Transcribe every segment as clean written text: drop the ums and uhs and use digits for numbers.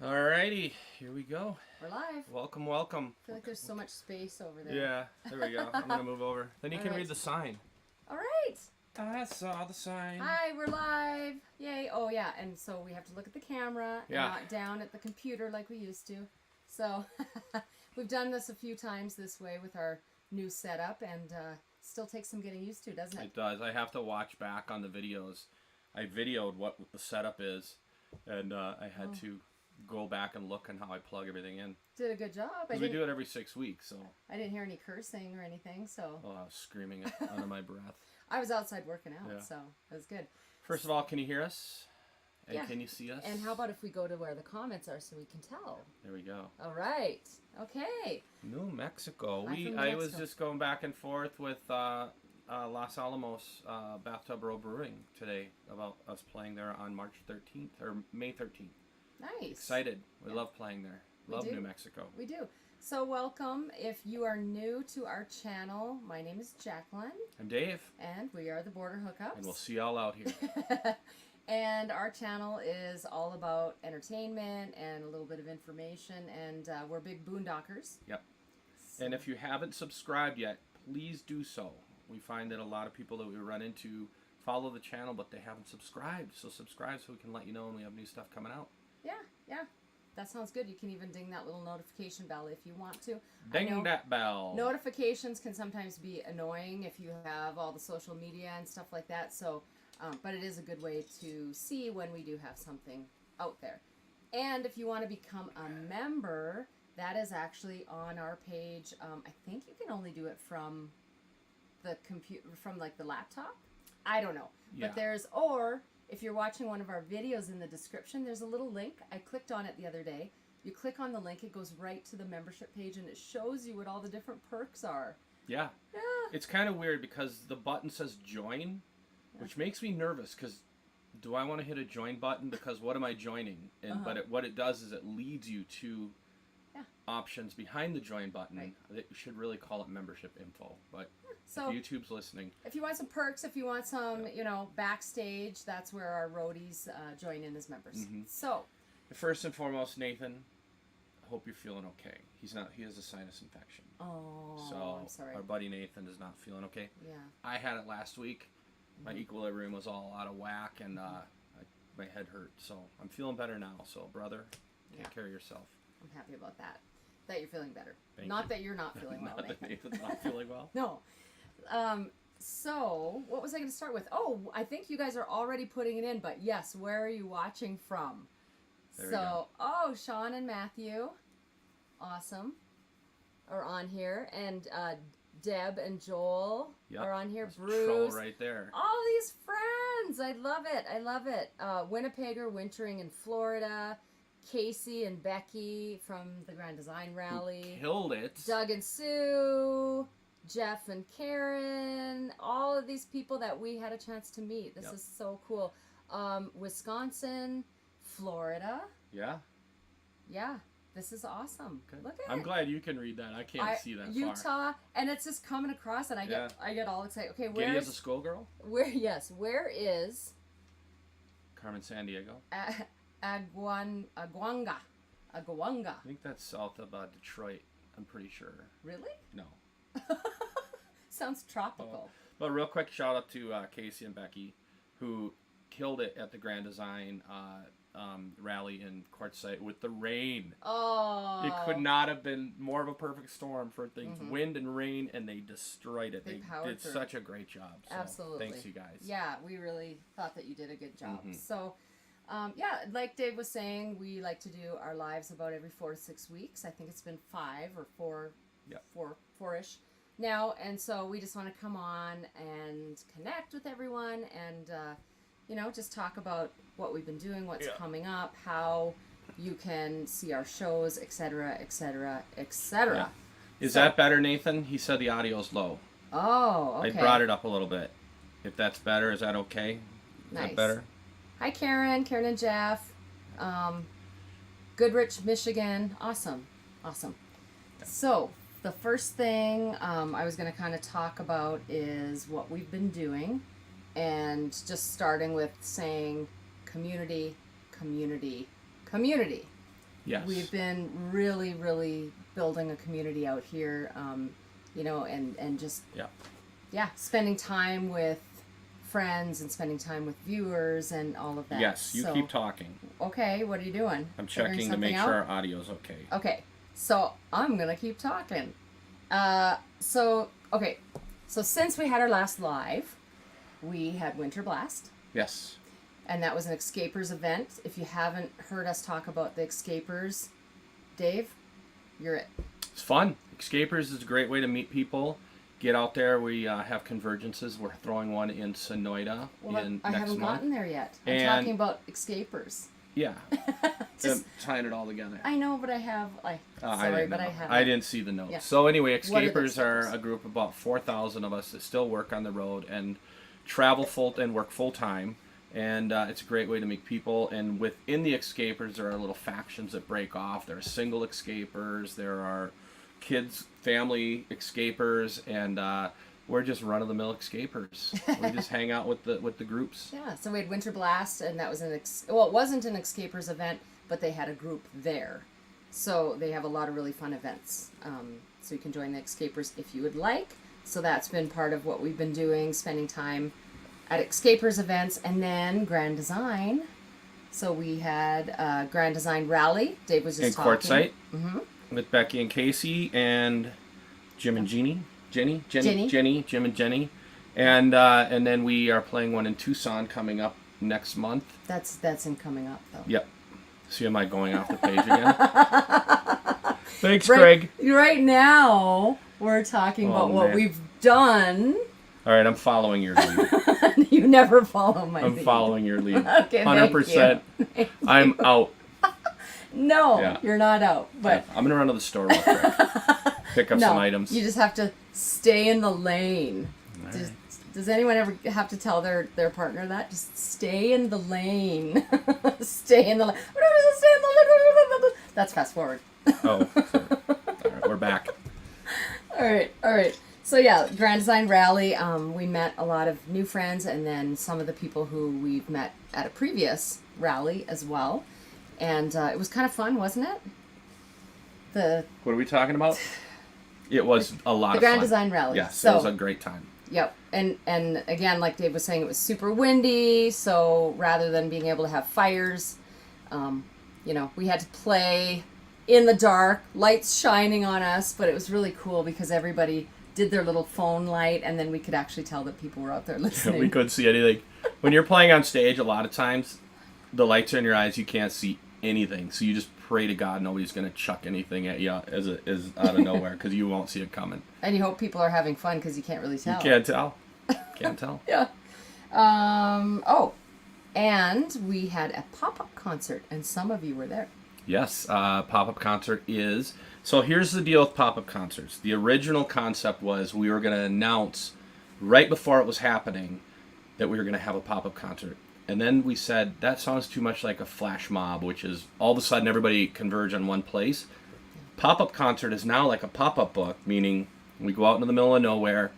Alrighty, here we go. We're live. Welcome, welcome. I feel like there's so much space over there. Yeah, there we go. I'm gonna move over. Then you All can right. read the sign. All right. I saw the sign. Hi, we're live. Yay. Oh, yeah. And so we have to look at the camera and Yeah. not down at the computer like we used to. So we've done this a few times this way with our new setup, and still takes some getting used to, doesn't it? It does. I have to watch back on the videos. I videoed what the setup is, and I had to go back and look on how I plug everything in. Did a good job. Because we do it every 6 weeks, so. I didn't hear any cursing or anything, so. Oh, I was screaming it under my breath. I was outside working out, Yeah. so it was good. First of all, can you hear us? And Yeah. can you see us? And how about if we go to where the comments are so we can tell? There we go. All right. Okay. New Mexico. I'm from New I was Mexico. just going back and forth with Los Alamos Bathtub Row Brewing today about us playing there on March 13th or May 13th. Nice. Excited. We Yeah. love playing there. We Love do. New Mexico. We do. So welcome. If you are new to our channel, my name is Jacqueline, I'm Dave, and we are the Border Hookups. and we'll see y'all out here. And our channel is all about entertainment and a little bit of information, and we're big boondockers. Yep. So- And if you haven't subscribed yet, please do so. We find that a lot of people that we run into follow the channel, but they haven't subscribed. So subscribe so we can let you know when we have new stuff coming out. Yeah. That sounds good. You can even ding that little notification bell if you want to. I Ding know that bell. Notifications can sometimes be annoying if you have all the social media and stuff like that. So, but it is a good way to see when we do have something out there. And if you want to become a member, that is actually on our page. I think you can only do it from the computer, from like the laptop. I don't know. Yeah. But or if you're watching one of our videos, in the description, there's a little link. I clicked on it the other day. You click on the link, it goes right to the membership page, and it shows you what all the different perks are. Yeah. Yeah. It's kind of weird because the button says join, which makes me nervous because do I want to hit a join button because what am I joining? And what it does is it leads you to options behind the join button. Right. That you should really call it membership info. But So if YouTube's listening, if you want some perks, if you want some, backstage, that's where our roadies join in as members. So, first and foremost, Nathan, I hope you're feeling okay. He has a sinus infection. So I'm sorry. our buddy Nathan is not feeling okay. Yeah. I had it last week. My equilibrium was all out of whack, and my head hurt. So I'm feeling better now. So, brother, take care of yourself. I'm happy about that. That you're feeling better. Thank Not you. that you're not feeling well, Not that Nathan. Nathan's not feeling well. No. So, what was I going to start with? Oh, I think you guys are already putting it in, but yes, where are you watching from? There we go. Sean and Matthew, awesome, are on here, and Deb and Joel Yep. are on here. That's Bruce, Troll right there. all these friends. I love it. I love it. Winnipegger wintering in Florida. Casey and Becky from the Grand Design Rally. Killed it. Doug and Sue. Jeff and Karen. All of these people that we had a chance to meet. This is so cool. Wisconsin. Florida. Yeah. Yeah. This is awesome. Okay. Look at I'm it. glad you can read that. I can't see that Utah, far. and it's just coming across, and I get all excited. Okay, Giddy as a schoolgirl. where is Carmen Sandiego. Aguanga? I think that's south of Detroit. I'm pretty sure. Really? No. Sounds tropical. But real quick shout out to Casey and Becky, who killed it at the Grand Design rally in Quartzsite with the rain. Oh. It could not have been more of a perfect storm for things. Wind and rain, and they destroyed it. They They powered did through. such a great job. So Absolutely. Thanks, you guys. Yeah, we really thought that you did a good job. So, like Dave was saying, we like to do our lives about every 4 to 6 weeks. I think it's been 5 or 4, Yep. 4-ish now. And so we just want to come on and connect with everyone and, just talk about what we've been doing, what's coming up, how you can see our shows, etc., etc., etc. Yeah. Is that better, Nathan? He said the audio's low. Oh, okay. I brought it up a little bit. If that's better, is that okay? Is Nice. that better? Hi, Karen and Jeff. Goodrich, Michigan. Awesome. So, the first thing I was going to kind of talk about is what we've been doing. And just starting with saying community, community, community. Yes. We've been really, really building a community out here, you know, and just spending time with friends and spending time with viewers and all of that. Yes, you keep talking. Okay, what are you doing? I'm checking to make sure our audio's okay. Okay, so I'm gonna keep talking. So since we had our last live, we had Winter Blast. Yes. And that was an Escapers event. If you haven't heard us talk about the Escapers, Dave, you're it. It's fun. Escapers is a great way to meet people. Get out there. We have convergences. We're throwing one in Sonoita next I haven't month. Gotten there yet. I'm talking about Escapers. Yeah. Just tying it all together. I know, but I have. I haven't. I didn't see the notes. Yeah. So anyway, Escapers are are a group of about 4,000 of us that still work on the road and travel and work full time. And it's a great way to meet people. And within the Escapers, there are little factions that break off. There are single Escapers. There are kids, family Escapers, and we're just run-of-the-mill Escapers. We just hang out with the groups. Yeah. So we had Winter Blast, and that was it wasn't an Escapers event, but they had a group there. So they have a lot of really fun events. So you can join the Escapers if you would like. So that's been part of what we've been doing, spending time at Escapers events, and then Grand Design. So we had Grand Design Rally. Dave was just talking. Quartzsite with Becky and Casey and Jim and Jenny, Jim and Jenny, and then we are playing one in Tucson coming up next month. That's in coming up though. Yep. See, am I going off the page again? Thanks, Craig. Right now, we're talking about what we've done. All right, I'm following your lead. You never follow my lead. I'm following your lead. Okay, 100%. I'm out. No, you're not out. But I'm going to run to the store real quick. Pick up some items. You just have to stay in the lane. Right. Does anyone ever have to tell their partner that? Just stay in the lane. Stay in the lane. Stay in the lane. That's fast forward. Oh, sorry. All right, we're back. All right. So yeah, Grand Design Rally. We met a lot of new friends, and then some of the people who we've met at a previous rally as well. And it was kind of fun, wasn't it? What are we talking about? It was a lot of fun. The Grand Design Rally. Yes, it was a great time. Yep. And again, like Dave was saying, it was super windy. So rather than being able to have fires, we had to play in the dark, lights shining on us. But it was really cool because everybody did their little phone light, and then we could actually tell that people were out there listening. We couldn't see anything. When you're playing on stage, a lot of times the lights are in your eyes. You can't see anything. So you just pray to God nobody's going to chuck anything at you as out of nowhere because you won't see it coming. And you hope people are having fun because you can't really tell. You can't tell. Can't tell. Yeah. And we had a pop-up concert, and some of you were there. Yes, pop-up concert is... So here's the deal with pop-up concerts. The original concept was we were going to announce right before it was happening that we were going to have a pop-up concert. And then we said, that sounds too much like a flash mob, which is all of a sudden everybody converge on one place. Pop-up concert is now like a pop-up book, meaning we go out into the middle of nowhere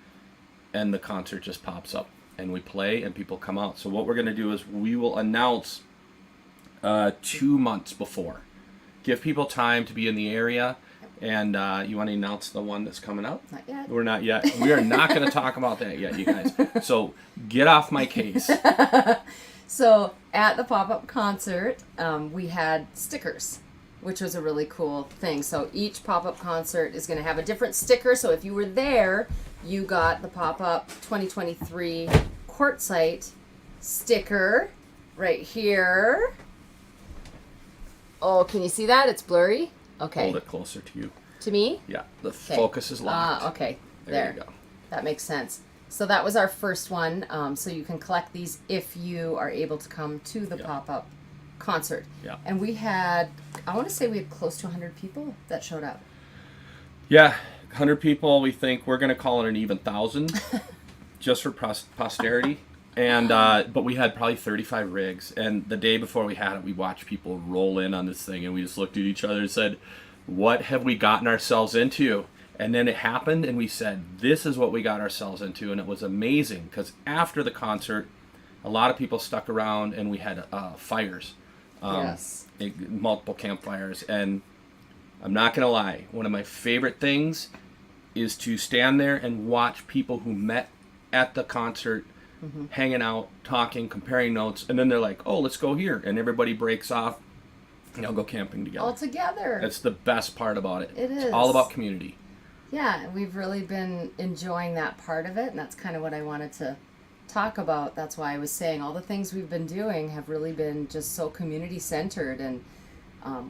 and the concert just pops up. And we play and people come out. So what we're going to do is we will announce 2 months before. Give people time to be in the area. And you want to announce the one that's coming out? Not yet. We're not yet. We are not going to talk about that yet, you guys. So get off my case. So at the pop-up concert, we had stickers, which was a really cool thing. So each pop-up concert is going to have a different sticker. So if you were there, you got the pop-up 2023 Quartzsite sticker right here. Oh, can you see that? It's blurry. Okay. Hold it closer to you. To me? Yeah, the focus is locked. Okay. There you go. That makes sense. So that was our first one. So you can collect these if you are able to come to the pop-up concert. Yeah. And we had, I want to say we had close to 100 people that showed up. Yeah, 100 people. We think we're going to call it an even 1,000 just for posterity. And but we had probably 35 rigs. And the day before we had it, we watched people roll in on this thing. And we just looked at each other and said, what have we gotten ourselves into? And then it happened, and we said, this is what we got ourselves into. And it was amazing, because after the concert, a lot of people stuck around, and we had fires. Yes. multiple campfires. And I'm not going to lie, one of my favorite things is to stand there and watch people who met at the concert, hanging out, talking, comparing notes, and then they're like, oh, let's go here. And everybody breaks off, and they'll go camping together. All together. That's the best part about it. It is. It's all about community. Yeah, we've really been enjoying that part of it, and that's kind of what I wanted to talk about. That's why I was saying all the things we've been doing have really been just so community-centered, and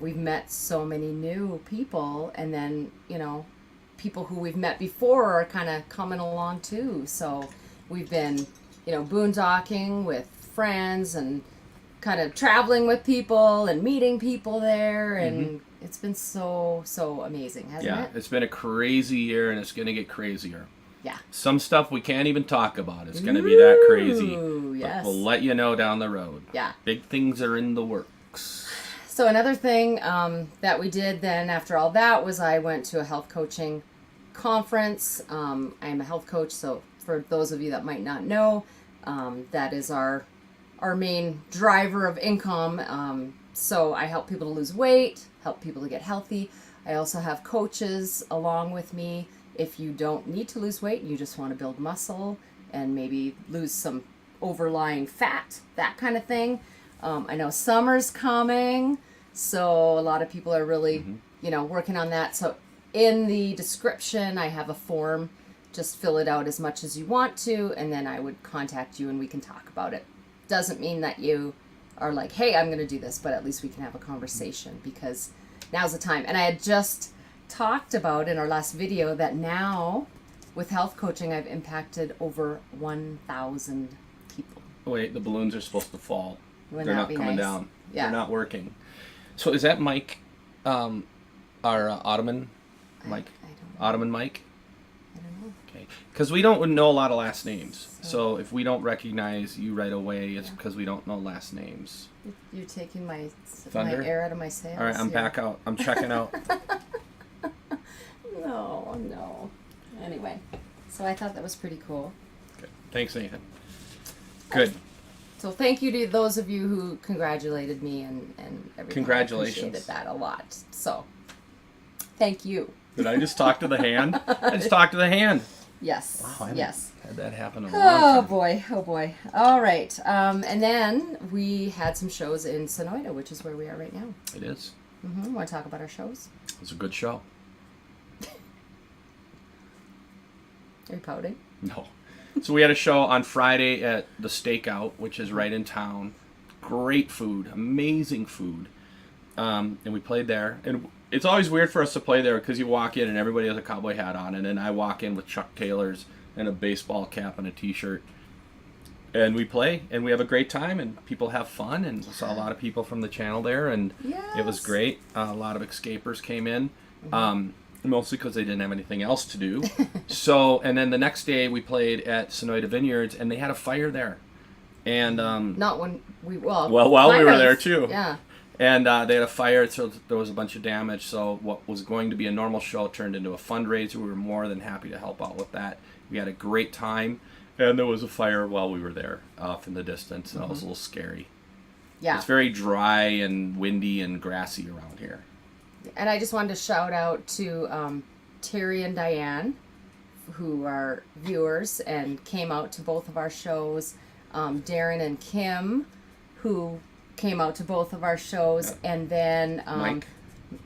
we've met so many new people, and then, people who we've met before are kind of coming along too. So we've been, boondocking with friends and kind of traveling with people and meeting people there, and it's been so amazing, hasn't it? Yeah, it's been a crazy year, and it's going to get crazier. Yeah. Some stuff we can't even talk about. It's going to be that crazy. Yes. But we'll let you know down the road. Yeah. Big things are in the works. So another thing that we did then after all that was I went to a health coaching conference. I am a health coach, so for those of you that might not know, that is our main driver of income. So I help people to lose weight, help people to get healthy. I also have coaches along with me. If you don't need to lose weight, you just want to build muscle and maybe lose some overlying fat, that kind of thing. I know summer's coming, so a lot of people are really, working on that. So in the description, I have a form. Just fill it out as much as you want to, and then I would contact you and we can talk about it. Doesn't mean that you are like, hey, I'm going to do this, but at least we can have a conversation, because now's the time. And I had just talked about in our last video that now with health coaching, I've impacted over 1,000 people. Wait, the balloons are supposed to fall. Wouldn't They're that not be coming nice? down. Yeah. They're not working. So is that Mike, our Ottoman Mike? I Ottoman Mike? don't know. Okay. Because we don't know a lot of last names. So if we don't recognize you right away, it's because we don't know last names. You're taking my Thunder? air out of my sails. All right, I'm here. back out. I'm checking out. No. Anyway, so I thought that was pretty cool. Okay. Thanks, Nathan. Good. So thank you to those of you who congratulated me and everything. Congratulations. I appreciated that a lot. So thank you. Did I just talk to the hand? I just talked to the hand. Yes. Wow, I haven't yes. had that happen in a long time. Oh boy. All right. And then we had some shows in Sonoita, which is where we are right now. It is. Want to talk about our shows? It's a good show. Are you pouting? No. So we had a show on Friday at the Stakeout, which is right in town. Great food, amazing food. And we played there. And it's always weird for us to play there because you walk in and everybody has a cowboy hat on, and then I walk in with Chuck Taylors and a baseball cap and a t-shirt. And we play, and we have a great time, and people have fun, and we saw a lot of people from the channel there, and it was great. A lot of escapers came in. Mostly because they didn't have anything else to do. So, and then the next day we played at Sonoita Vineyards, and they had a fire there. And Not when we while we were there too. Yeah. And they had a fire, so there was a bunch of damage. So what was going to be a normal show turned into a fundraiser. We were more than happy to help out with that. We had a great time, and there was a fire while we were there, off in the distance. That was a little scary. Yeah. It's very dry and windy and grassy around here. And I just wanted to shout out to Terry and Diane, who are viewers and came out to both of our shows. Darren and Kim, who came out to both of our shows. Yeah. And then Mike.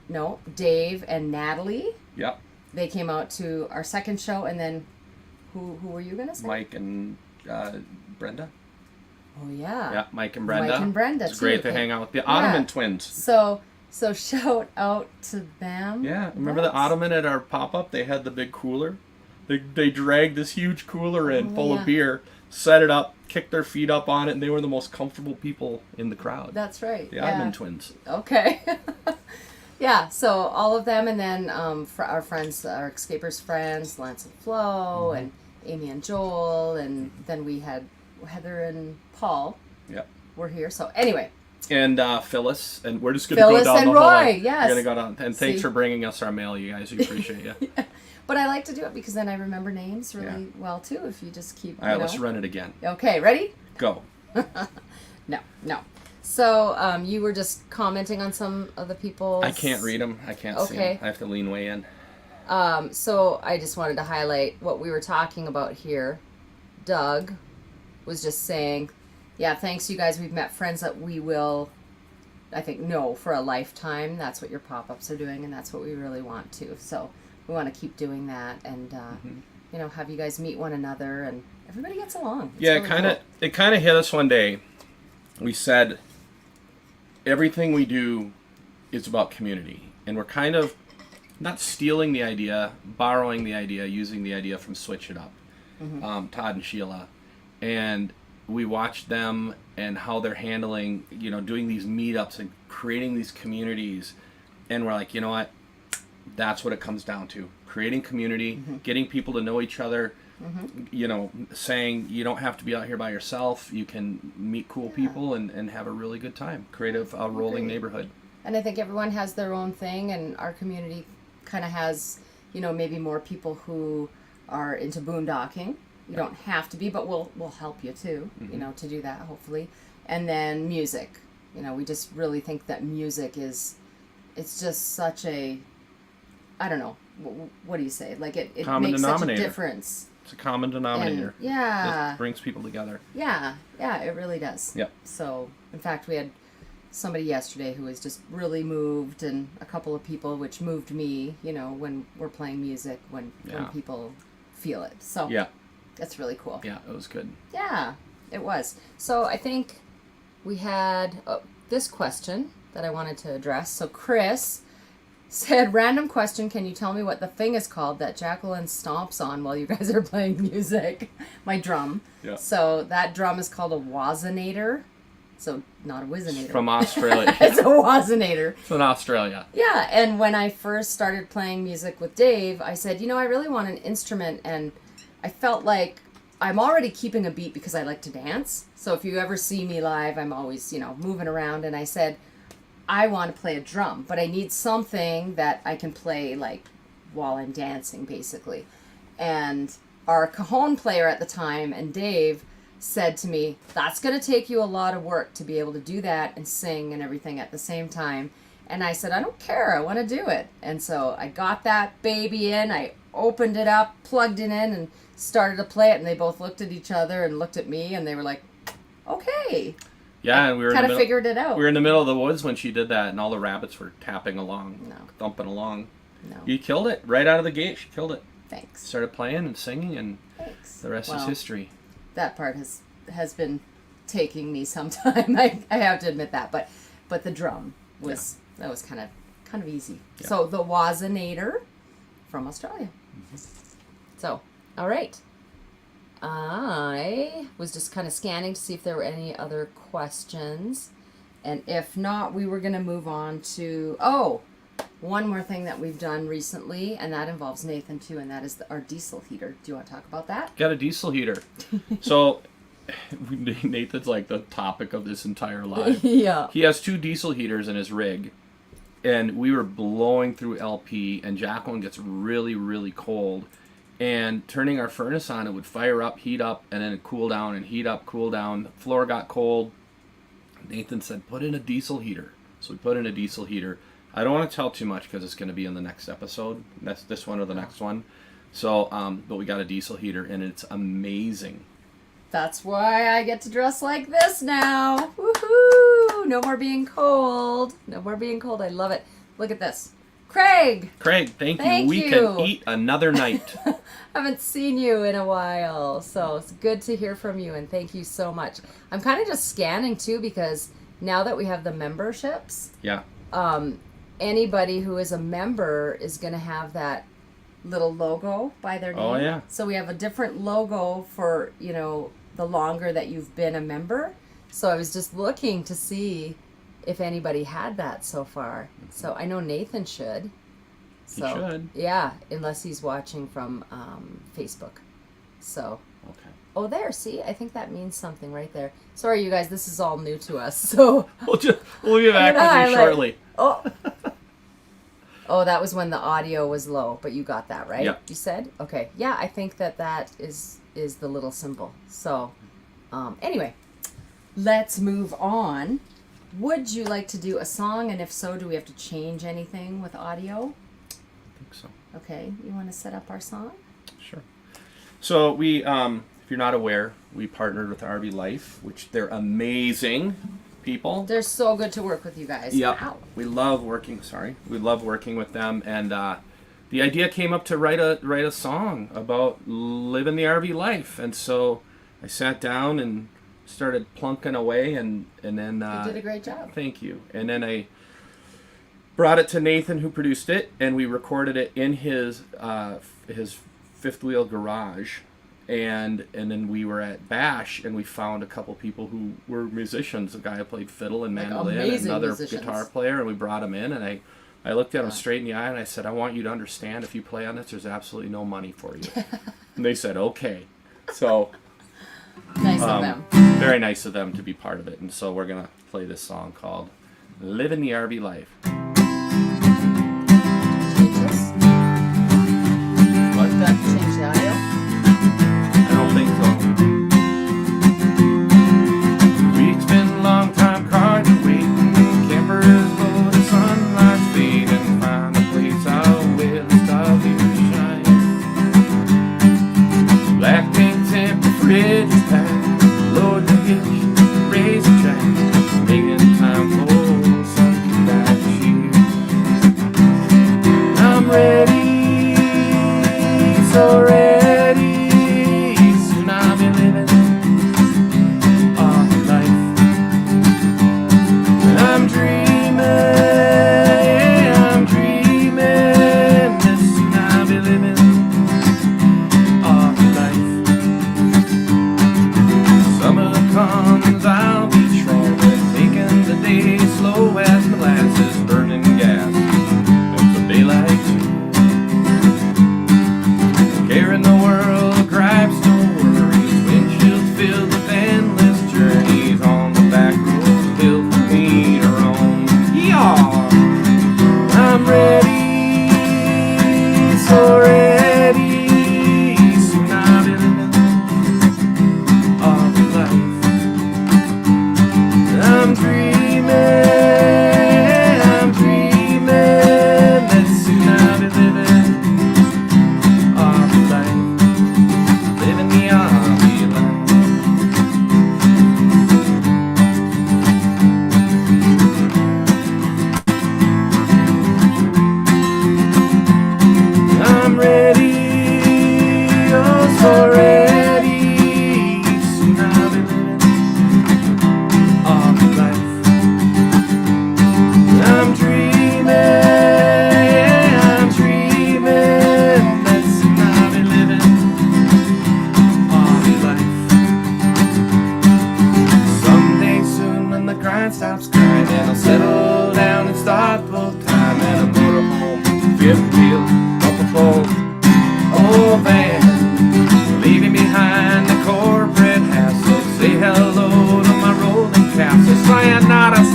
No, Dave and Natalie. Yep. They came out to our second show. And then who were you gonna say? Mike and Brenda. Oh yeah. Yeah, Mike and Brenda. Mike and Brenda. It's great to hang out with the Ottoman twins. So shout out to them. Yeah, remember the Ottoman at our pop-up? They had the big cooler. They dragged this huge cooler in full of beer, set it up, kicked their feet up on it, and they were the most comfortable people in the crowd. That's right. The Ottoman twins. Okay. Yeah, so all of them, and then for our friends, our escapers friends, Lance and Flo, and Amy and Joel, and then we had Heather and Paul. Yep. Were here. So anyway. And Phyllis, and we're just going to go Phyllis down and the whole Roy, line. yes. We're going to go down. And thanks for bringing us our mail, you guys. We appreciate you. Yeah. But I like to do it because then I remember names really well, too, if you just keep, All right, let's run it again. Okay, ready? Go. No. So you were just commenting on some of the people. I can't read them. I can't see them. I have to lean way in. So I just wanted to highlight what we were talking about here. Doug was just saying, yeah, thanks you guys. We've met friends that we will, I think, know for a lifetime. That's what your pop-ups are doing, and that's what we really want to. So we want to keep doing that and, you know, have you guys meet one another and everybody gets along. It's yeah, really it kind of hit us one day. We said everything we do is about community, and we're kind of not stealing the idea, borrowing the idea, using the idea from Switch It Up, Todd and Sheila, and we watched them and how they're handling, you know, doing these meetups and creating these communities, and we're like, you know what, that's what it comes down to: creating community, getting people to know each other. You know, saying you don't have to be out here by yourself. You can meet cool people and have a really good time. Create a rolling neighborhood. And I think everyone has their own thing, and our community kind of has, you know, maybe more people who are into boondocking. You don't have to be, but we'll help you too, you know, to do that, hopefully. And then music. You know, we just really think that music it's just such a, I don't know, what do you say? Like it makes such a difference. It's a common denominator. And, yeah. It brings people together. Yeah, it really does. Yep. So, in fact, we had somebody yesterday who was just really moved, and a couple of people, which moved me, you know, when we're playing music, when people feel it. So, yeah, that's really cool. Yeah, it was good. Yeah, it was. So, I think we had this question that I wanted to address. So, Chris said, random question, can you tell me what the thing is called that Jacqueline stomps on while you guys are playing music? My drum. Yeah. So that drum is called a wazinator. So not a whizzinator. It's from Australia. It's a wazinator. It's in Australia. Yeah, and when I first started playing music with Dave, I said, you know, I really want an instrument, and I felt like I'm already keeping a beat because I like to dance. So if you ever see me live, I'm always, you know, moving around, and I said, I want to play a drum, but I need something that I can play like while I'm dancing, basically. And our cajon player at the time, and Dave, said to me, that's going to take you a lot of work to be able to do that and sing and everything at the same time. And I said, I don't care, I want to do it. And so I got that baby in, I opened it up, plugged it in, and started to play it, and they both looked at each other and looked at me, and they were like, okay. Yeah, and we were kind of figured it out. We were in the middle of the woods when she did that, and all the rabbits were tapping along, thumping along. No. You killed it right out of the gate. She killed it. Thanks. Started playing and singing, and the rest is history. That part has been taking me some time. I have to admit that, but the drum was that was kind of easy. Yeah. So the wazinator from Australia. So all right. I was just kind of scanning to see if there were any other questions. And if not, we were going to move on to, one more thing that we've done recently, and that involves Nathan too, and that is our diesel heater. Do you want to talk about that? Got a diesel heater. So Nathan's like the topic of this entire live. Yeah. He has 2 diesel heaters in his rig, and we were blowing through LP, and Jacqueline gets really, really cold. And turning our furnace on, it would fire up, heat up, and then it'd cool down, and heat up, cool down. The floor got cold. Nathan said, put in a diesel heater. So we put in a diesel heater. I don't want to tell too much because it's going to be in the next episode. That's this one or the next one. So, but we got a diesel heater, and it's amazing. That's why I get to dress like this now. Woohoo! No more being cold. No more being cold. I love it. Look at this. Craig, thank you. We can eat another night. Haven't seen you in a while, so it's good to hear from you, and thank you so much. I'm kind of just scanning too, because now that we have the memberships, anybody who is a member is going to have that little logo by their name. Oh yeah. So we have a different logo for, you know, the longer that you've been a member. So I was just looking to see if anybody had that so far. So I know Nathan should. So, he should. Yeah, unless he's watching from Facebook. So. Okay. Oh, there. See, I think that means something right there. Sorry, you guys. This is all new to us. So. we'll be back with you shortly. Oh. Oh, that was when the audio was low, but you got that right. Yep. You said okay. Yeah, I think that is the little symbol. So, anyway, let's move on. Would you like to do a song? And if so, do we have to change anything with audio? I think so. Okay, you want to set up our song? Sure. So we, if you're not aware, we partnered with RV Life, which they're amazing people. They're so good to work with you guys. Yeah, Ow. we love working. Sorry, we love working with them, and the idea came up to write a song about living the RV life, and so I sat down and started plunking away, and then You did a great job. Thank you. And then I brought it to Nathan, who produced it, and we recorded it in his fifth wheel garage. And then we were at Bash, and we found a couple people who were musicians. A guy who played fiddle and mandolin, and another musicians. guitar player, and we brought him in. And I looked at him Yeah. straight in the eye, and I said, "I want you to understand, if you play on this, there's absolutely no money for you." And they said, "Okay." So Nice of them. very nice of them to be part of it. And so we're gonna play this song called "Living the RV Life." Change this? What? Do I have to change the audio? I don't think so. Weeks been a long time, cars are waiting, campers go to sunlight's fading, find a place out where the stars do shine. Black paint temp, the fridge is packed, load the hitch, raise the track, making time for something back here. I'm ready, so ready.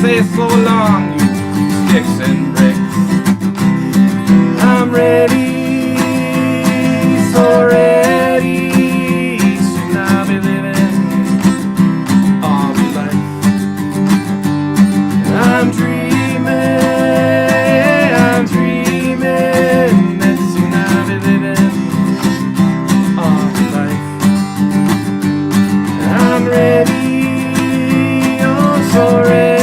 Say so long, you sticks and bricks. I'm ready, so ready. Soon I'll be living all my life. I'm dreaming that soon I'll be living all my life. I'm ready, oh so ready.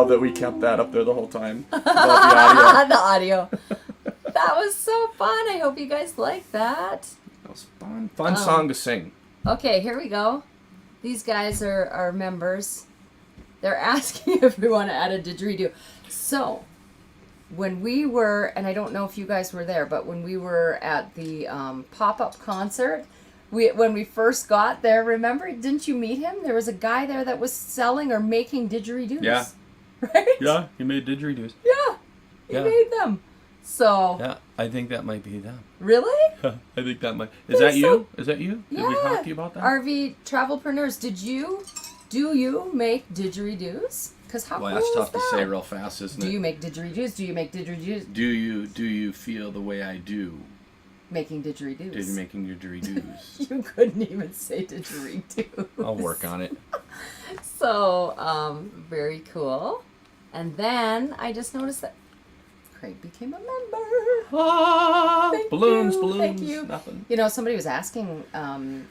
That we kept that up there the whole time. About the audio. The audio. That was so fun. I hope you guys liked that. That was fun. Fun song to sing. Okay, here we go. These guys are members. They're asking if we want to add a didgeridoo. So, when we were, and I don't know if you guys were there, but when we were at the pop-up concert, when we first got there, remember, didn't you meet him? There was a guy there that was selling or making didgeridoos. Yeah. Right? Yeah, he made didgeridoos. Yeah, he made them. So. Yeah, I think that might be them. Really? I think that might. Is that you? Is that you? Yeah. Did we talk to you about that? RV Travelpreneurs, do you make didgeridoos? Because how Well, cool that's tough is to that? say real fast, isn't it? Do you make didgeridoos? Do you make didgeridoos? Do you feel the way I do? Making didgeridoos. Did you making your didgeridoos? You couldn't even say didgeridoos. I'll work on it. So, very cool. And then I just noticed that Craig became a member. Ah, Thank balloons, you, balloons, thank you. nothing. You know, somebody was asking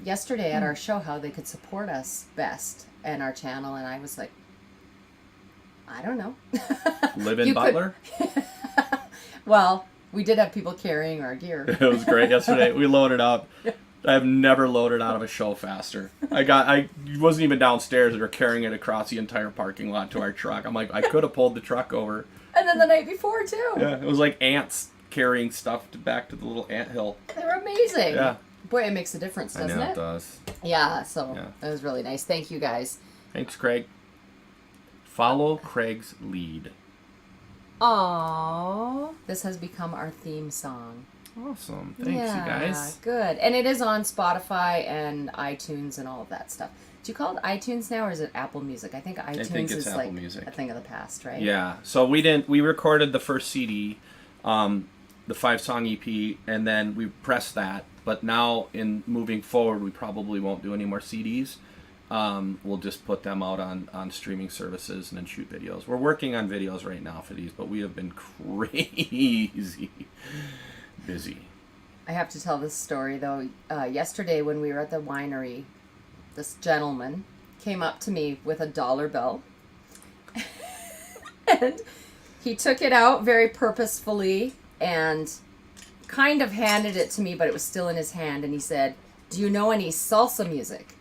yesterday at our show how they could support us best and our channel, and I was like, I don't know. Live in Butler? Well, we did have people carrying our gear. It was great yesterday. We loaded up. I've never loaded out of a show faster. I wasn't even downstairs. We were carrying it across the entire parking lot to our truck. I'm like, I could have pulled the truck over. And then the night before, too. Yeah, it was like ants carrying stuff back to the little anthill. They're amazing. Yeah. Boy, it makes a difference, doesn't I know it? it does. Yeah, so Yeah. it was really nice. Thank you, guys. Thanks, Craig. Follow Craig's lead. Aww. This has become our theme song. Awesome. Thanks, you guys. Good. And it is on Spotify and iTunes and all of that stuff. Do you call it iTunes now, or is it Apple Music? I think iTunes think it's is Apple like Music. a thing of the past, right? Yeah. So we recorded the first CD, the 5-song EP, and then we pressed that. But now, in moving forward, we probably won't do any more CDs. We'll just put them out on streaming services and then shoot videos. We're working on videos right now for these, but we have been crazy busy. I have to tell this story, though. Yesterday, when we were at the winery, this gentleman came up to me with a dollar bill. And he took it out very purposefully and kind of handed it to me, but it was still in his hand. And he said, "Do you know any salsa music?"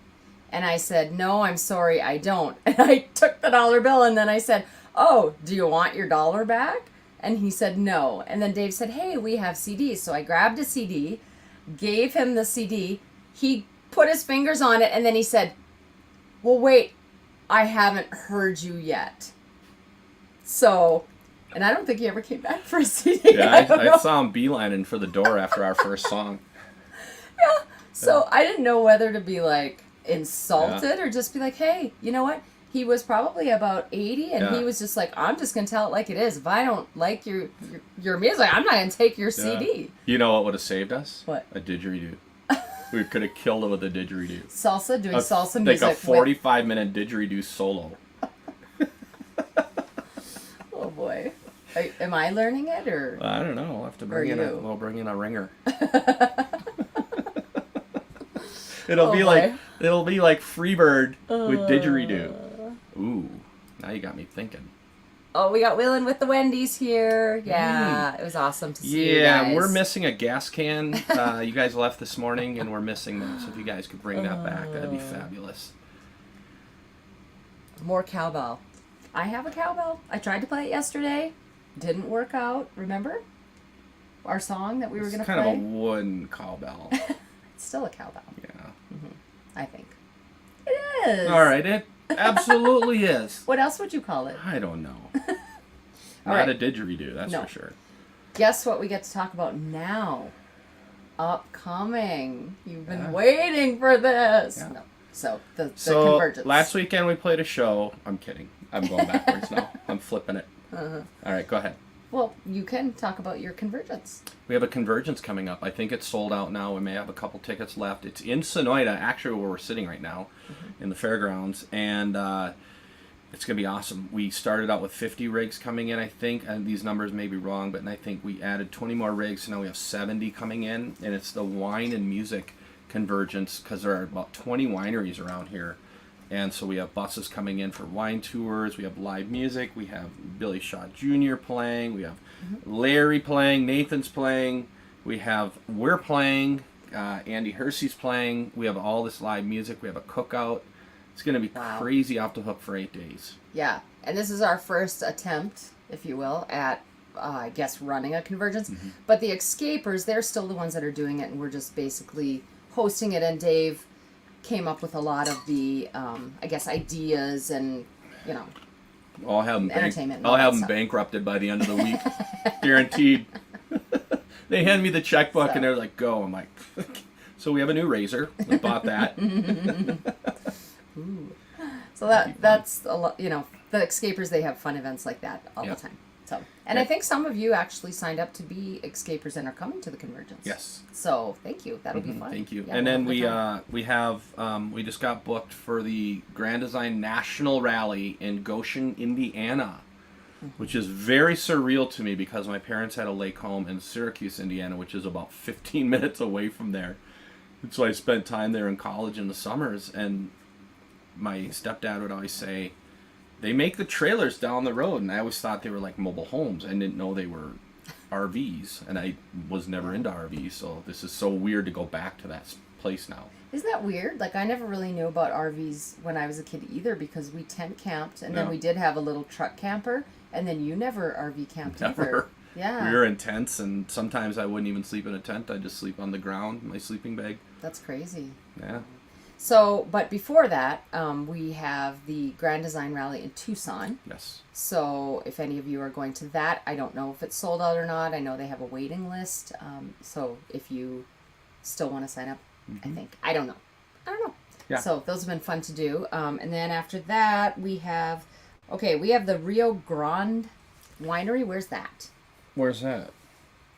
And I said, "No, I'm sorry, I don't." And I took the dollar bill and then I said, "Oh, do you want your dollar back?" And he said, "No." And then Dave said, "Hey, we have CDs." So I grabbed a CD, gave him the CD. He put his fingers on it and then he said, "Well, wait, I haven't heard you yet." So, and I don't think he ever came back for a CD. Yeah, I saw him beelining for the door after our first song. Yeah. So I didn't know whether to be like insulted or just be like, "Hey, you know what?" He was probably about 80 and he was just like, "I'm just going to tell it like it is. If I don't like your music, I'm not going to take your CD." You know what would have saved us? What? A didgeridoo. We could have killed it with a didgeridoo. Salsa, doing salsa music. Like a 45-minute didgeridoo solo. Oh boy. Am I learning it or? I don't know. I'll have to bring in a ringer. It'll be like Freebird with didgeridoo. Ooh, now you got me thinking. Oh, we got Willin with the Wendy's here. Yeah, it was awesome to see you guys. Yeah, we're missing a gas can. You guys left this morning, and we're missing that. So if you guys could bring that back, that'd be fabulous. More cowbell. I have a cowbell. I tried to play it yesterday. Didn't work out. Remember our song that we were going to play? It's kind of a wooden cowbell. It's still a cowbell. Yeah. I think. It is. All right, it absolutely is. What else would you call it? I don't know. All Not right. a didgeridoo, that's for sure. Guess what we get to talk about now? Upcoming. You've been waiting for this. Yeah. No. So the convergence. Last weekend we played a show. I'm kidding. I'm going backwards now. I'm flipping it. All right, go ahead. Well, you can talk about your convergence. We have a convergence coming up. I think it's sold out now. We may have a couple tickets left. It's in Sonoita, actually where we're sitting right now, in the fairgrounds, and it's going to be awesome. We started out with 50 rigs coming in, I think, and these numbers may be wrong, but I think we added 20 more rigs, so now we have 70 coming in, and it's the wine and music convergence because there are about 20 wineries around here. And so we have buses coming in for wine tours. We have live music. We have Billy Shaw Jr. playing. We have Larry playing. Nathan's playing. We're playing. Andy Hersey's playing. We have all this live music. We have a cookout. It's going to be crazy off the hook for 8 days. Yeah. And this is our first attempt, if you will, at I guess, running a convergence. But the escapers, they're still the ones that are doing it, and we're just basically hosting it. And Dave came up with a lot of the, I guess, ideas and, you know, I'll have them entertainment. I'll have them bankrupted by the end of the week, guaranteed. They hand me the checkbook and they're like, "Go." I'm like, so we have a new razor. We bought that. Ooh. So that's a lot. You know, the escapers, they have fun events like that all the time. So, and I think some of you actually signed up to be escapers and are coming to the convergence. Yes. So thank you. That'll be fun. Thank you. Yeah, and then we just got booked for the Grand Design National Rally in Goshen, Indiana, which is very surreal to me because my parents had a lake home in Syracuse, Indiana, which is about 15 minutes away from there. And so I spent time there in college in the summers, and my stepdad would always say, they make the trailers down the road, and I always thought they were like mobile homes. I didn't know they were RVs, and I was never into RVs, so this is so weird to go back to that place now. Isn't that weird? Like, I never really knew about RVs when I was a kid either, because we tent camped, and then we did have a little truck camper, and then you never RV camped either. Yeah. We were in tents, and sometimes I wouldn't even sleep in a tent. I'd just sleep on the ground, my sleeping bag. That's crazy. Yeah. So, but before that, we have the Grand Design Rally in Tucson. Yes. So, if any of you are going to that, I don't know if it's sold out or not. I know they have a waiting list. So, if you still want to sign up, I think. I don't know. Yeah. So, those have been fun to do. And then after that, we have the Rio Grande Winery. Where's that? Where's that?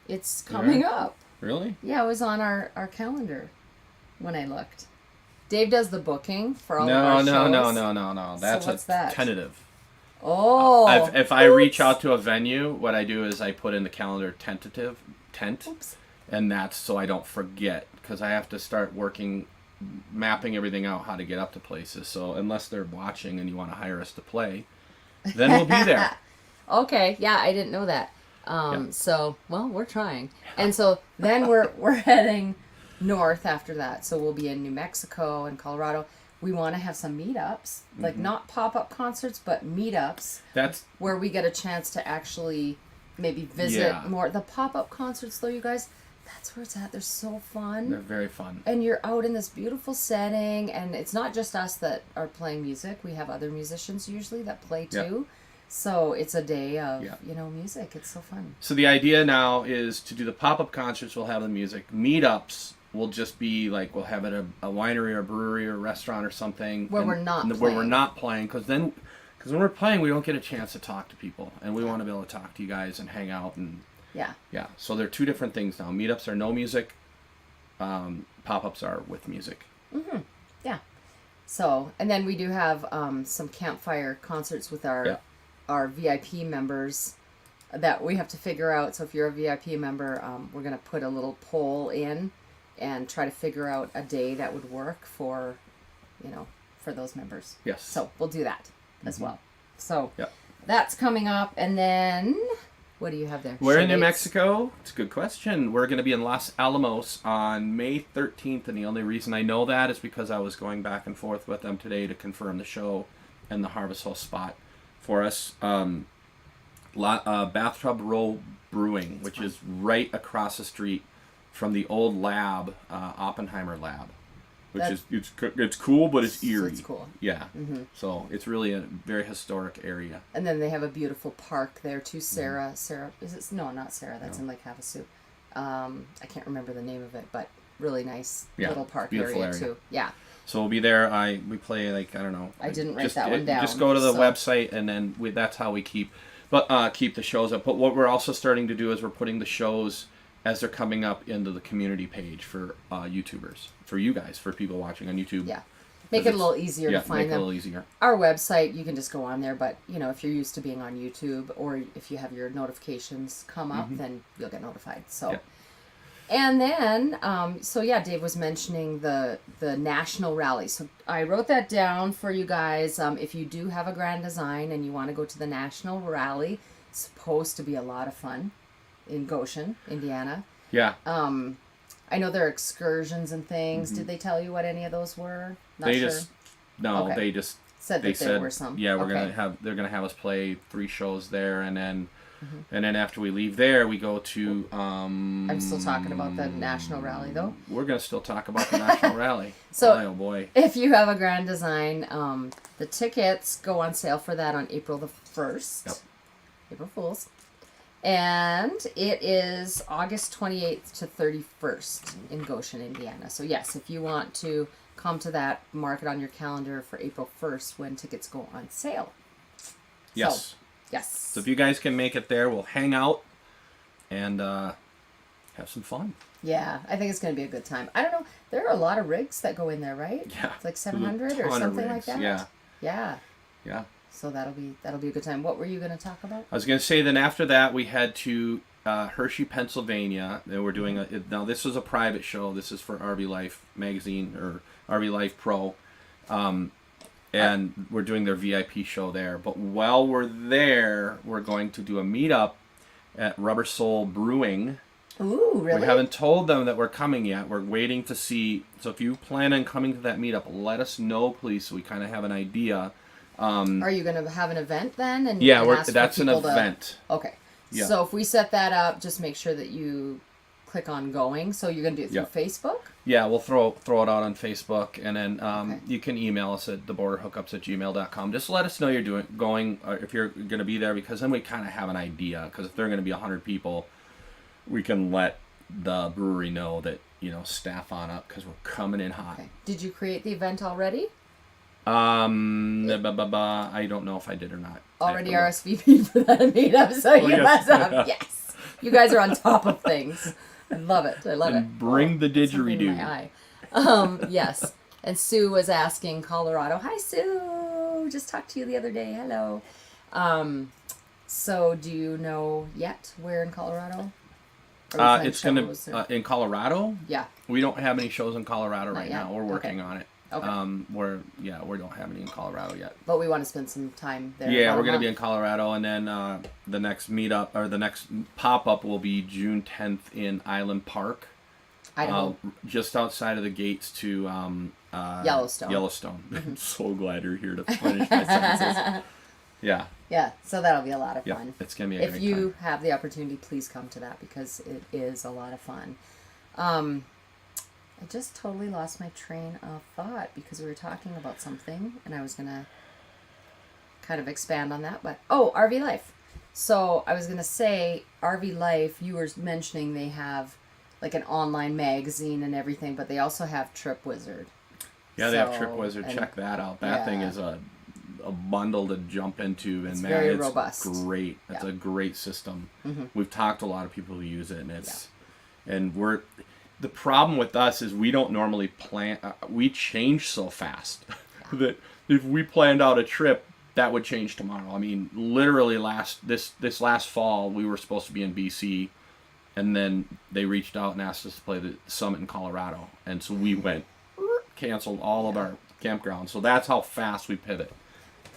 It's coming up. Really? Yeah, it was on our calendar when I looked. Dave does the booking for all of our shows. No. That's so what's that? Tentative. Oh. If I reach out to a venue, what I do is I put in the calendar tent, Oops. and that's so I don't forget, because I have to start mapping everything out, how to get up to places. So unless they're watching and you want to hire us to play, then we'll be there. Okay, yeah, I didn't know that. So, well, we're trying. And so then we're heading north after that. So we'll be in New Mexico and Colorado. We want to have some meetups, like not pop-up concerts, but meetups. That's where we get a chance to actually maybe visit more. The pop-up concerts, though, you guys, that's where it's at. They're so fun. They're very fun. And you're out in this beautiful setting, and it's not just us that are playing music. We have other musicians usually that play too. Yeah. So it's a day of, music. It's so fun. So the idea now is to do the pop-up concerts. We'll have the music. Meetups will just be like, we'll have it at a winery or a brewery or a restaurant or something. Where we're not playing. Where we're not playing. Because when we're playing, we don't get a chance to talk to people. And we want to be able to talk to you guys and hang out. And yeah. So they're two different things now. Meetups are no music. Pop-ups are with music. Mm-hmm. Yeah. So, and then we do have some campfire concerts with our VIP members that we have to figure out. So if you're a VIP member, we're going to put a little poll in and try to figure out a day that would work for those members. Yes. So we'll do that as well. So that's coming up. And then what do you have there? We're in New Mexico. It's a good question. We're going to be in Los Alamos on May 13th. And the only reason I know that is because I was going back and forth with them today to confirm the show and the Harvest Hall spot for us. Bathtub Row Brewing, which is right across the street from the old lab, Oppenheimer lab, which it's cool, but it's eerie. It's cool. Yeah. Mm-hmm. So it's really a very historic area. And then they have a beautiful park there too. Sarah, is it? No, not Sarah. That's in Lake Havasu. I can't remember the name of it, but really nice little park area too. Yeah. So we'll be there. We play I don't know. I didn't write that one down. Just go to the website, and then that's how we keep the shows up. But what we're also starting to do is we're putting the shows as they're coming up into the community page for YouTubers, for you guys, for people watching on YouTube. Yeah. Make it a little easier to find them. Make it a little easier. Our website, you can just go on there, but if you're used to being on YouTube, or if you have your notifications come up, then you'll get notified. So. And then, Dave was mentioning the national rally. So I wrote that down for you guys. If you do have a Grand Design and you want to go to the national rally, it's supposed to be a lot of fun in Goshen, Indiana. Yeah. I know there are excursions and things. Did they tell you what any of those were? They just said there were some. Yeah, they're gonna have us play 3 shows there, and then And then after we leave there, we go to. I'm still talking about the national rally, though. We're gonna still talk about the national rally. So, oh boy! If you have a Grand Design, the tickets go on sale for that on April the 1st. Yep. April Fools. And it is August 28th to 31st in Goshen, Indiana. So yes, if you want to come to that, mark it on your calendar for April 1st when tickets go on sale. Yes. So, yes. So if you guys can make it there, we'll hang out and have some fun. Yeah, I think it's going to be a good time. I don't know. There are a lot of rigs that go in there, right? Yeah. It's like 700 or something like that. Yeah. Yeah. Yeah. So that'll be a good time. What were you going to talk about? I was going to say then after that we head to Hershey, Pennsylvania. And we're doing now this was a private show. This is for RV Life magazine or RV Life Pro. And we're doing their VIP show there. But while we're there, we're going to do a meetup at Rubber Soul Brewing. Ooh, really? We haven't told them that we're coming yet. We're waiting to see. So if you plan on coming to that meetup, let us know, please, so we kind of have an idea. Are you going to have an event then? And yeah, that's an event. Okay. Yeah. So if we set that up, just make sure that you click on going. So you're going to do it through Facebook? Yeah, we'll throw it out on Facebook, and then you can email us at theborderhookups@gmail.com. Just let us know you're going, or if you're going to be there, because then we kind of have an idea. Because if there are going to be 100 people, we can let the brewery know that, staff on up because we're coming in hot. Okay. Did you create the event already? I don't know if I did or not. Already RSVP for that meetup, so you must have. Yes. You guys are on top of things. I love it. Bring the didgeridoo. Yes. And Sue was asking Colorado. Hi, Sue. Just talked to you the other day. Hello. So do you know yet where in Colorado? It's going to in Colorado. Yeah. We don't have any shows in Colorado Not right yet? now. We're working on it. Okay. We don't have any in Colorado yet. But we want to spend some time there. Yeah, we're going to be in Colorado, and then the next meetup or the next pop-up will be June 10th in Island Park. Idaho. Just outside of the gates to Yellowstone. Mm-hmm. I'm so glad you're here to finish my sentences. Yeah. Yeah, so that'll be a lot of fun. Yeah, it's going to be a great time. If you have the opportunity, please come to that because it is a lot of fun. I just totally lost my train of thought because we were talking about something and I was going to kind of expand on that. But, RV Life. So I was going to say, RV Life, you were mentioning they have like an online magazine and everything, but they also have Trip Wizard. Yeah, they have Trip Wizard. Check that out. That thing is a bundle to jump into, and man, very it's robust. Great. It's a great system. Mm-hmm. We've talked to a lot of people who use it, and the problem with us is we don't normally plan. We change so fast that if we planned out a trip, that would change tomorrow. I mean, literally this last fall, we were supposed to be in BC, and then they reached out and asked us to play the summit in Colorado, and so we went, canceled all of our campgrounds. So that's how fast we pivot.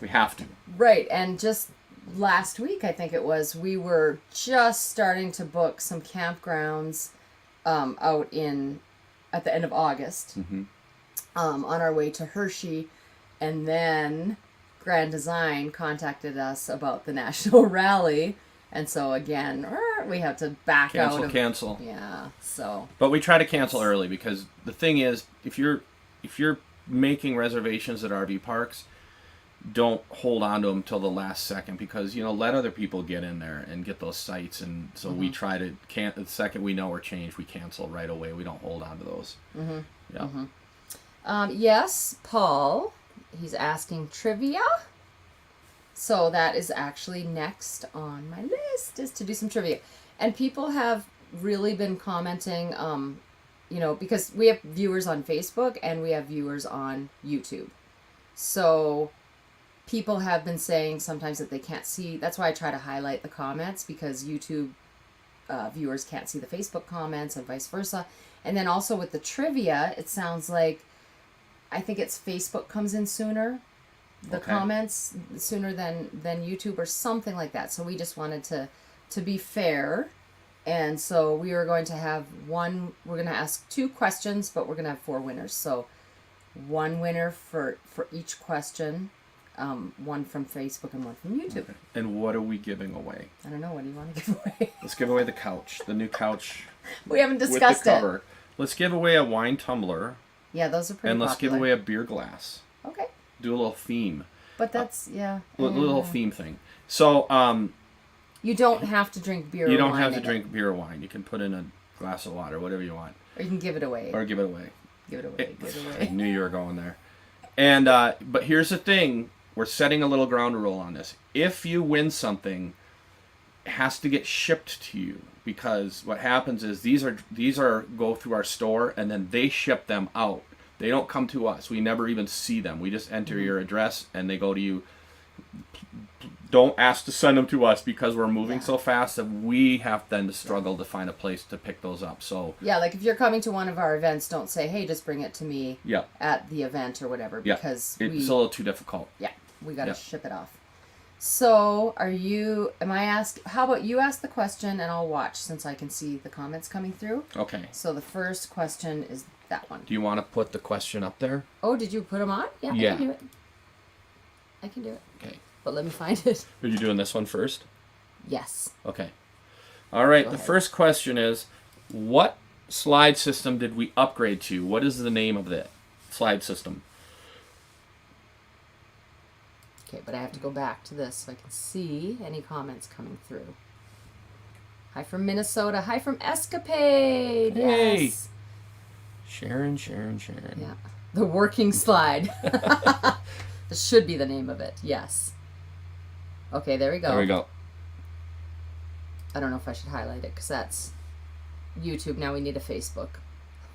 We have to. Right, and just last week, I think it was, we were just starting to book some campgrounds out at the end of August, on our way to Hershey, and then Grand Design contacted us about the National Rally, and so again, we have to back out. Cancel. Yeah, so. But we try to cancel early because the thing is, if you're making reservations at RV parks, don't hold on to them till the last second because let other people get in there and get those sites, and so we try to the second we know we're changed, we cancel right away. We don't hold on to those. Yes, Paul, he's asking trivia, so that is actually next on my list, is to do some trivia. And people have really been commenting, because we have viewers on Facebook and we have viewers on YouTube, so people have been saying sometimes that they can't see. That's why I try to highlight the comments, because YouTube viewers can't see the Facebook comments and vice versa. And then also with the trivia, it sounds like, I think it's Facebook comes in sooner, the comments sooner than YouTube or something like that. So we just wanted to be fair. And so we are going to have we're going to ask 2 questions, but we're going to have 4 winners. So 1 winner for each question. one from Facebook and one from YouTube. Okay. And what are we giving away? I don't know. What do you want to give away? Let's give away the couch, the new couch. We haven't discussed with the cover. Let's give away a wine tumbler. Yeah, those are pretty And let's popular. give away a beer glass. Okay. Do a little theme. But that's, yeah. A little theme thing. So, you don't have to drink beer or wine. You don't have to drink beer or wine. You can put in a glass of water, whatever you want. Or you can give it away. Or give it away. Give it away. Give it away. I knew you were going there. And, but here's the thing. We're setting a little ground rule on this. If you win something, it has to get shipped to you. Because what happens is these are go through our store and then they ship them out. They don't come to us. We never even see them. We just enter your address and they go to you. Don't ask to send them to us because we're moving so fast that we have then to struggle to find a place to pick those up. So yeah, like if you're coming to one of our events, don't say, "Hey, just bring it to me at the event or whatever," because it's a little too difficult. Yeah, we got to ship it off. So, how about you ask the question and I'll watch since I can see the comments coming through. Okay. So the first question is that one. Do you want to put the question up there? Oh, did you put them on? Yeah. I can do it. I can do it. Okay. But let me find it. Are you doing this one first? Yes. Okay. All right. The first question is, what slide system did we upgrade to? What is the name of that slide system? Okay, but I have to go back to this so I can see any comments coming through. Hi from Minnesota. Hi from Escapade. Hey. Yes. Sharon. Yeah. The working slide. This should be the name of it. Yes. Okay, there we go. There we go. I don't know if I should highlight it because that's YouTube. Now we need a Facebook.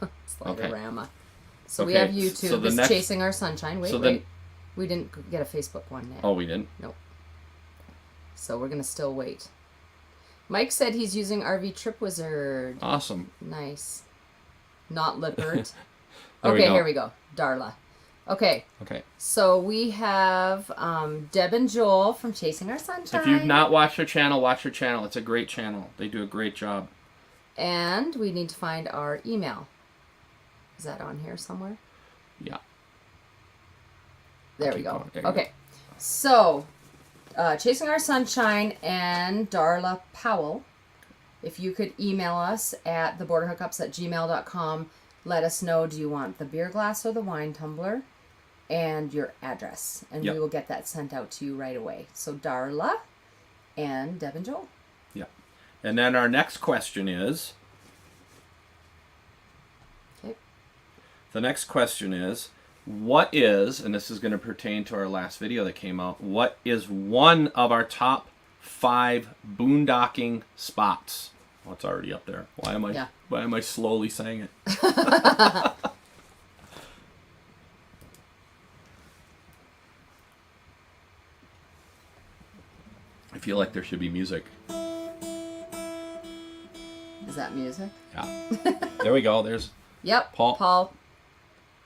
Sliderama. So we have YouTube. So it's Chasing Our Sunshine. Wait. We didn't get a Facebook one yet. Oh, we didn't? Nope. So we're going to still wait. Mike said he's using RV Trip Wizard. Awesome. Nice. Not Lippert. Okay, here we go. Darla. Okay. So we have Deb and Joel from Chasing Our Sunshine. If you've not watched their channel, watch their channel. It's a great channel. They do a great job. And we need to find our email. Is that on here somewhere? Yeah. There we go. Okay. So, Chasing Our Sunshine and Darla Powell, if you could email us at theborderhookups@gmail.com, let us know, do you want the beer glass or the wine tumbler, and your address. And we will get that sent out to you right away. So, Darla and Deb and Joel. Yeah. And then our next question is... Okay. The next question is... What is, and this is going to pertain to our last video that came out, what is one of our top 5 boondocking spots? Oh, it's already up there. Why am I slowly saying it? I feel like there should be music. Is that music? Yeah. There we go. There's Paul.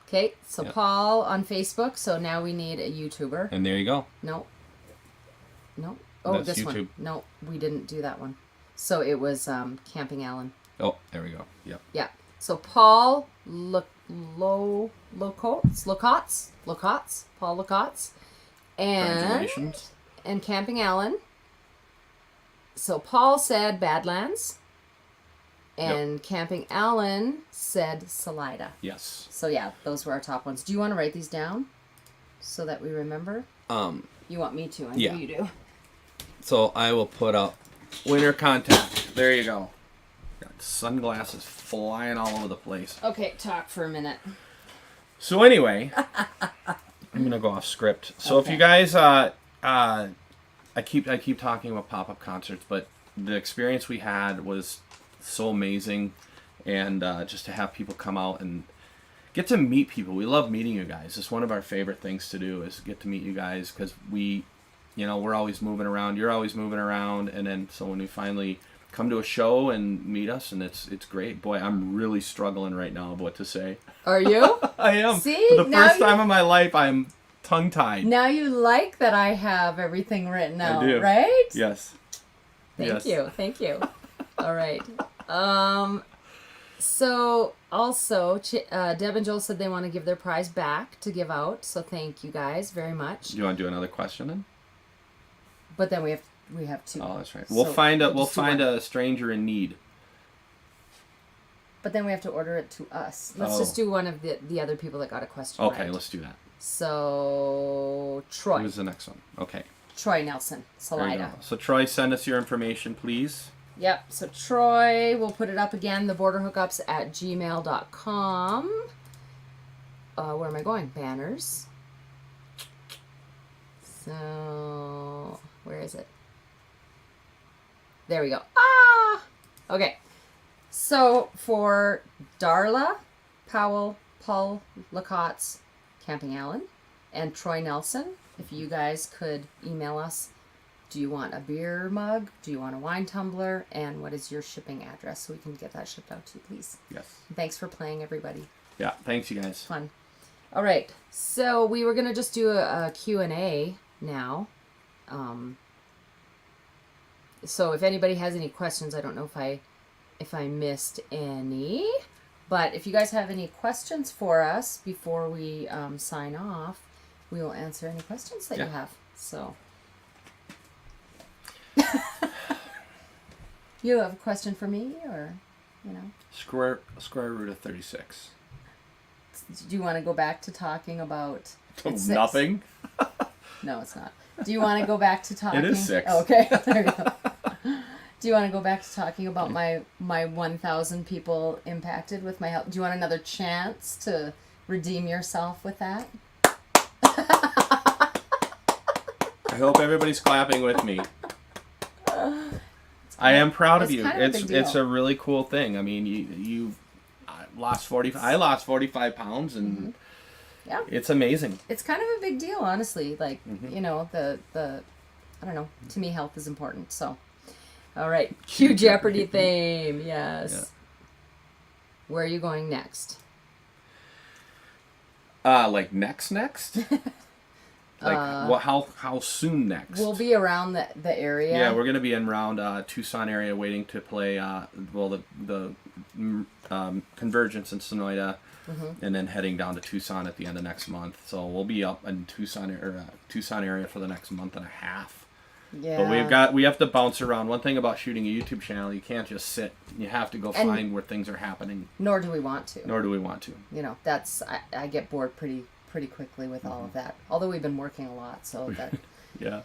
Okay, so Paul on Facebook. So now we need a YouTuber. And there you go. No. Oh, that's this YouTube. one. No, we didn't do that one. So it was Camping Alan. Oh, there we go. Yep. Yeah. So Paul Locots, Paul Locots, and Camping Alan. So Paul said Badlands, and Camping Alan said Sonoita. Yes. So yeah, those were our top ones. Do you want to write these down so that we remember? You want me to? I know you do. So I will put up winter contact. There you go. Got sunglasses flying all over the place. Okay, talk for a minute. So anyway, I'm gonna go off script. So if you guys, I keep talking about pop-up concerts, but the experience we had was so amazing, and just to have people come out and get to meet people. We love meeting you guys. It's one of our favorite things to do is get to meet you guys because we're always moving around. You're always moving around, and then so when we finally come to a show and meet us, and it's great. Boy, I'm really struggling right now of what to say. Are you? I am. See, for the first time in my life, I'm tongue-tied. Now you like that I have everything written out, I do. right? Yes. Thank you. All right. So Also, Deb and Joel said they want to give their prize back to give out. So thank you guys very much. Do you want to do another question then? But then we have two. Oh, that's right. So We'll find a stranger in need. But then we have to order it to us. Let's just do one of the other people that got a question. Okay, right. Let's do that. So Troy. Who's the next one? Okay. Troy Nelson, Sonoita. So Troy, send us your information, please. Yep. So Troy, we'll put it up again. theborderhookups@gmail.com. Where am I going? Banners. So where is it? There we go. Ah. Okay. So for Darla, Powell, Paul Lacotte's Camping Allen, and Troy Nelson, if you guys could email us, do you want a beer mug? Do you want a wine tumbler? And what is your shipping address so we can get that shipped out to you, please? Yes. Thanks for playing, everybody. Yeah, thanks, you guys. Fun. All right. So we were going to just do a Q&A now. So if anybody has any questions, I don't know if I missed any. But if you guys have any questions for us before we sign off, we will answer any questions that you have. So, you have a question for me, or Square root of 36. Do you want to go back to talking about? It's Nothing. No, it's not. Do you want to go back to talking? It is 6. Oh, okay, there you go. Do you want to go back to talking about my 1,000 people impacted with my help? Do you want another chance to redeem yourself with that? I hope everybody's clapping with me. I am proud of you. It's a really cool thing. I mean, you lost 40. I lost 45 pounds, and it's amazing. It's kind of a big deal, honestly. Like the I don't know. To me, health is important. So. All right, Cue Jeopardy theme, yes. Yeah. Where are you going next? Like next? Like how soon next? We'll be around the area. Yeah, we're gonna be in around Tucson area, waiting to play the Convergence in Sonoita, and then heading down to Tucson at the end of next month. So we'll be up in Tucson area for the next month and a half. Yeah. But we have to bounce around. One thing about shooting a YouTube channel, you can't just sit. You have to go find where things are happening. Nor do we want to. That's I get bored pretty quickly with all of that. Although we've been working a lot, so that. Yeah,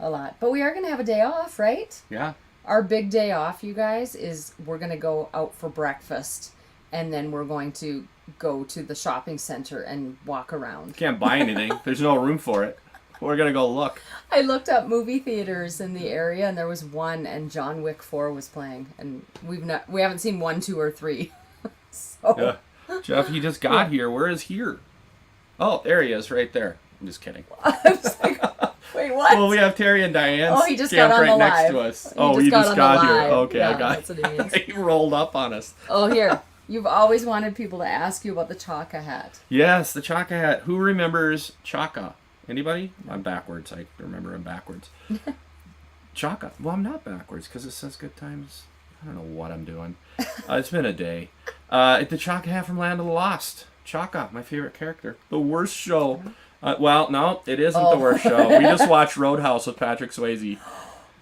a lot. But we are gonna have a day off, right? Yeah. Our big day off, you guys, is we're gonna go out for breakfast, and then we're going to go to the shopping center and walk around. Can't buy anything. There's no room for it. We're gonna go look. I looked up movie theaters in the area, and there was one, and John Wick 4 was playing, and we haven't seen 1, 2, or 3. So. Yeah. Jeff, he just got here. Where is here? Oh, there he is, right there. I'm just kidding. I was like, wait, what? Well, we have Terry and Diane. Oh, he just got on right the next live. to us. He just got here. Okay, yeah, I got. That's what he means. He rolled up on us. Oh, here. You've always wanted people to ask you about the Chaka hat. Yes, the Chaka hat. Who remembers Chaka? Anybody? I'm backwards. I remember I'm backwards. Chaka. Well, I'm not backwards because it says good times. I don't know what I'm doing. It's been a day. The Chaka hat from Land of the Lost. Chaka, my favorite character. The worst show. Well, no, it isn't the worst show. We just watched Roadhouse with Patrick Swayze.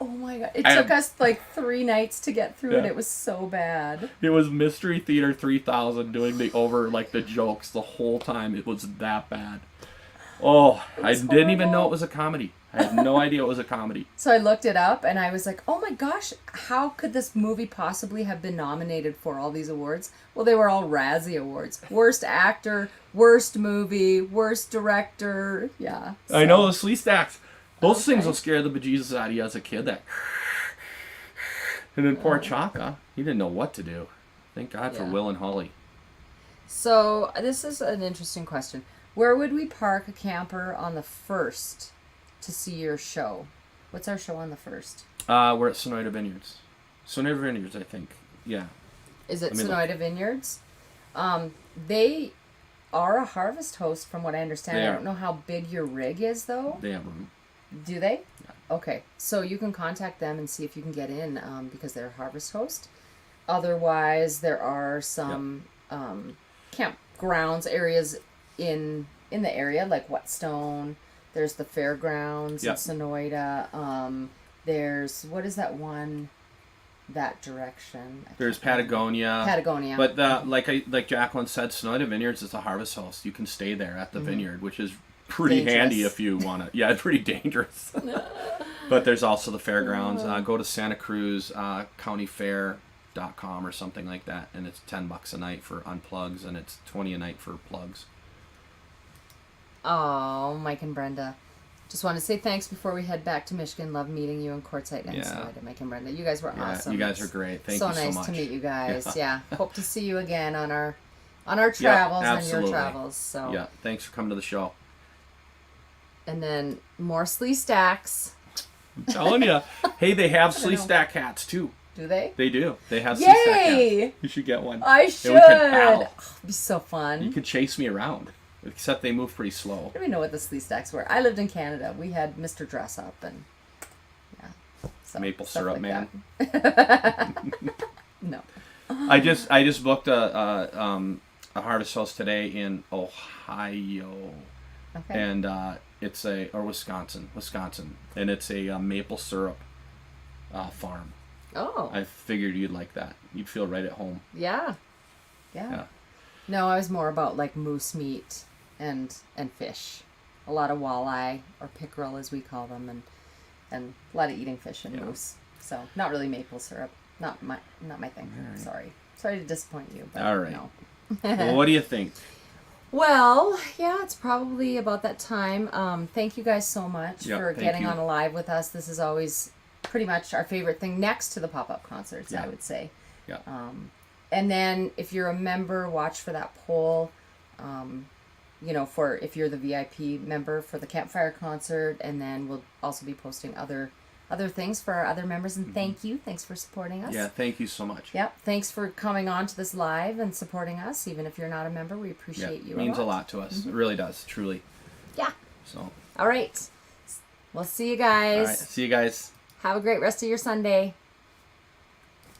Oh my god. It took us like 3 nights to get through it. It was so bad. It was Mystery Theater 3000 doing the jokes the whole time. It was that bad. Oh, I didn't even know it was a comedy. I had no idea it was a comedy. So I looked it up and I was like, oh my gosh, how could this movie possibly have been nominated for all these awards? Well, they were all Razzie Awards. Worst actor, worst movie, worst director. Yeah. So. I know, those least acts. Those things will scare the bejesus out of you as a kid. And then poor Chaka, he didn't know what to do. Thank God for Will and Holly. So this is an interesting question. Where would we park a camper on the 1st to see your show? What's our show on the 1st? We're at Sonoita Vineyards. Sonoita Vineyards, I think. Yeah. Is it Sonoita Vineyards? They are a harvest host, from what I understand. I don't know how big your rig is, though. They have room. Do they? Yeah. Okay. So you can contact them and see if you can get in because they're a harvest host. otherwise, there are some campgrounds areas in the area, like Whetstone. There's the fairgrounds in Sonoita. There's, what is that one? That direction. There's Patagonia. But like Jacqueline said, Sonoita Vineyards is a harvest house. You can stay there at the vineyard, which is pretty handy if you want to. Yeah, it's pretty dangerous. But there's also the fairgrounds. Go to Santa Cruz countyfair.com or something like that, and it's $10 a night for unplugs, and it's $20 a night for plugs. Oh, Mike and Brenda. Just want to say thanks before we head back to Michigan. Love meeting you in Quartzsite and Sonoita, Mike and Brenda. You guys were awesome. You guys are great. Thank you so much. So nice to meet you guys. Yeah. Hope to see you again on our travels and your travels. So yeah, thanks for coming to the show. And then more Slee Stacks. I'm telling you. Hey, they have Slee Stack hats too. Do they? They do. They have Slee Stack hats. You should get one. I should. It'd be so fun. You could chase me around. Except they move pretty slow. I don't even know what the Slee Stacks were. I lived in Canada. We had Mr. Dress Up and maple syrup like man. No. I just booked a harvest house today in Ohio. Okay. And it's Wisconsin, and it's a maple syrup farm. Oh. I figured you'd like that. You'd feel right at home. Yeah. No, I was more about like moose meat and fish. A lot of walleye or pickerel as we call them, and a lot of eating fish and moose. So not really maple syrup. Not my thing. Right. Sorry to disappoint you. But all right. No. Well, what do you think? Well, yeah, it's probably about that time. Thank you guys so much for getting on live with us. This is always pretty much our favorite thing next to the pop-up concerts, I would say. Yeah. And then if you're a member, watch for that poll. For if you're the VIP member for the campfire concert, and then we'll also be posting other things for our other members. And thanks for supporting us. Yeah, thank you so much. Yep, thanks for coming on to this live and supporting us. Even if you're not a member, we appreciate you. It means a lot to us. It really does, truly. Yeah. So. All right. We'll see you guys. All right. See you guys. Have a great rest of your Sunday.